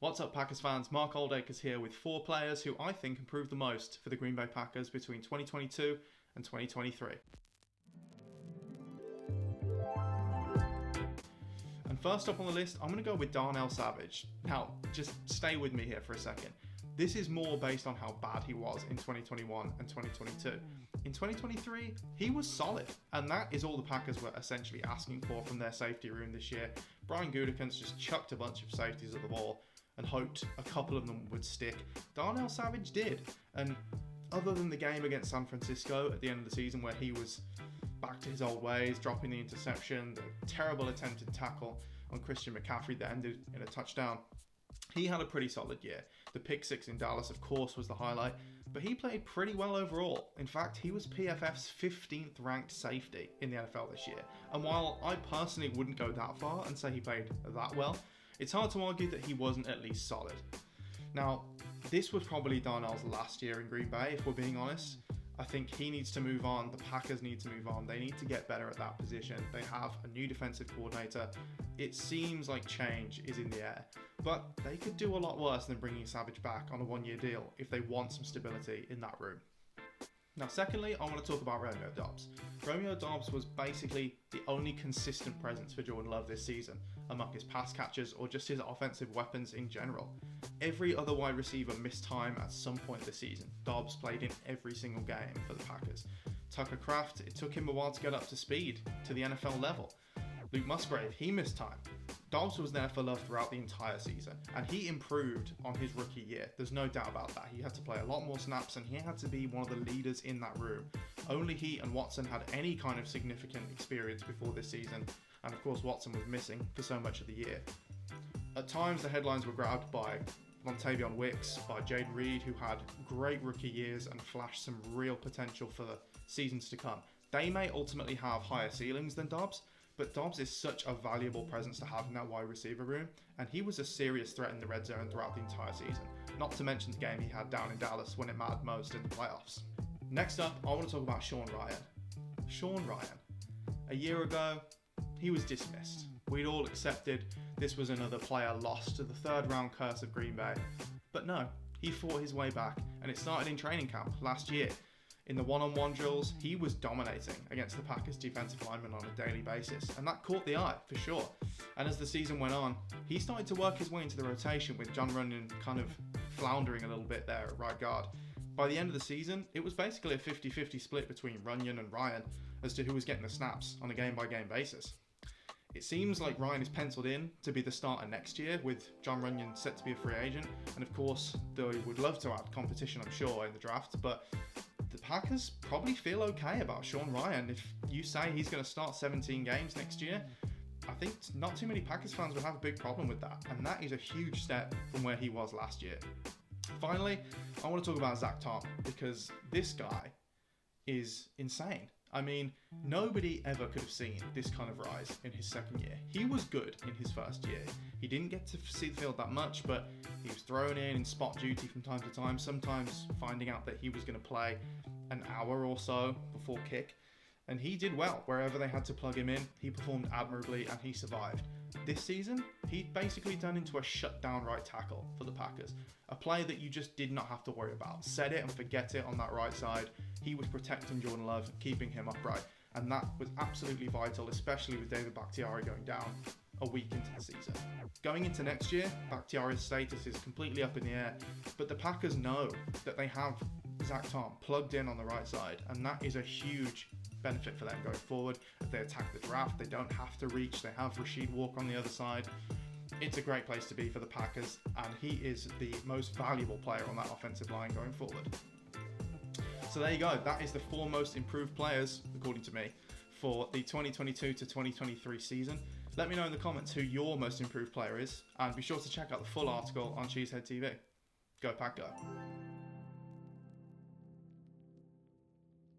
What's up, Packers fans? Mark Oldacres here with 4 players who I think improved the most for the Green Bay Packers between 2022 and 2023. And first up on the list, I'm going to go with Darnell Savage. Now, just stay with me here for a second. This is more based on how bad he was in 2021 and 2022. In 2023, he was solid, and that is all the Packers were essentially asking for from their safety room this year. Brian Gutekunst just chucked a bunch of safeties at the wall and hoped a couple of them would stick. Darnell Savage did, and other than the game against San Francisco at the end of the season where he was back to his old ways, dropping the interception, the terrible attempted tackle on Christian McCaffrey that ended in a touchdown, he had a pretty solid year. The pick 6 in Dallas, of course, was the highlight, but he played pretty well overall. In fact, he was PFF's 15th ranked safety in the NFL this year. And while I personally wouldn't go that far and say he played that well, it's hard to argue that he wasn't at least solid. Now, this was probably Darnell's last year in Green Bay, if we're being honest. I think he needs to move on. The Packers need to move on. They need to get better at that position. They have a new defensive coordinator. It seems like change is in the air, but they could do a lot worse than bringing Savage back on a 1-year deal if they want some stability in that room. Now, secondly, I want to talk about Romeo Doss. Romeo Doss was basically the only consistent presence for Jordan Love this season among his pass catchers or just his offensive weapons in general. Every other wide receiver missed time at some point this season. Dobbs played in every single game for the Packers. Tucker Kraft, it took him a while to get up to speed to the NFL level. Luke Musgrave, he missed time. Dobbs was there for Love throughout the entire season, and he improved on his rookie year. There's no doubt about that. He had to play a lot more snaps, and he had to be one of the leaders in that room. Only he and Watson had any kind of significant experience before this season, and of course Watson was missing for so much of the year. At times, the headlines were grabbed by Montavion Wicks, by Jaden Reed, who had great rookie years and flashed some real potential for the seasons to come. They may ultimately have higher ceilings than Dobbs, but Dobbs is such a valuable presence to have in that wide receiver room, and he was a serious threat in the red zone throughout the entire season, not to mention the game he had down in Dallas when it mattered most in the playoffs. Next up, I want to talk about Shawn Ryan. Shawn Ryan. A year ago, he was dismissed. We'd all accepted this was another player lost to the third round curse of Green Bay, but no, he fought his way back, and it started in training camp last year. In the one-on-one drills, he was dominating against the Packers defensive linemen on a daily basis, and that caught the eye, for sure. And as the season went on, he started to work his way into the rotation with Jon Runyan kind of floundering a little bit there at right guard. By the end of the season, it was basically a 50-50 split between Runyan and Ryan as to who was getting the snaps on a game-by-game basis. It seems like Ryan is penciled in to be the starter next year, with Jon Runyan set to be a free agent, and of course, they would love to add competition, I'm sure, in the draft, but the Packers probably feel okay about Shawn Ryan. If you say he's going to start 17 games next year, I think not too many Packers fans would have a big problem with that, and that is a huge step from where he was last year. Finally, I want to talk about Zack Terrell, because this guy is insane. I mean, nobody ever could have seen this kind of rise in his second year. He was good in his first year. He didn't get to see the field that much, but he was thrown in spot duty from time to time, sometimes finding out that he was going to play an hour or so before kick. And he did well wherever they had to plug him in. He performed admirably and he survived. This season, he'd basically turned into a shutdown right tackle for the Packers. A play that you just did not have to worry about. Set it and forget it on that right side. He was protecting Jordan Love, keeping him upright. And that was absolutely vital, especially with David Bakhtiari going down a week into the season. Going into next year, Bakhtiari's status is completely up in the air, but the Packers know that they have Zack Terrell plugged in on the right side, and that is a huge benefit for them going forward. If they attack the draft, they don't have to reach. They have Rasheed Walker on the other side. It's a great place to be for the Packers, and he is the most valuable player on that offensive line going forward. So there you go. That is the 4 most improved players, according to me, for the 2022 to 2023 season. Let me know in the comments who your most improved player is, and be sure to check out the full article on CHTV. Go Pack Go.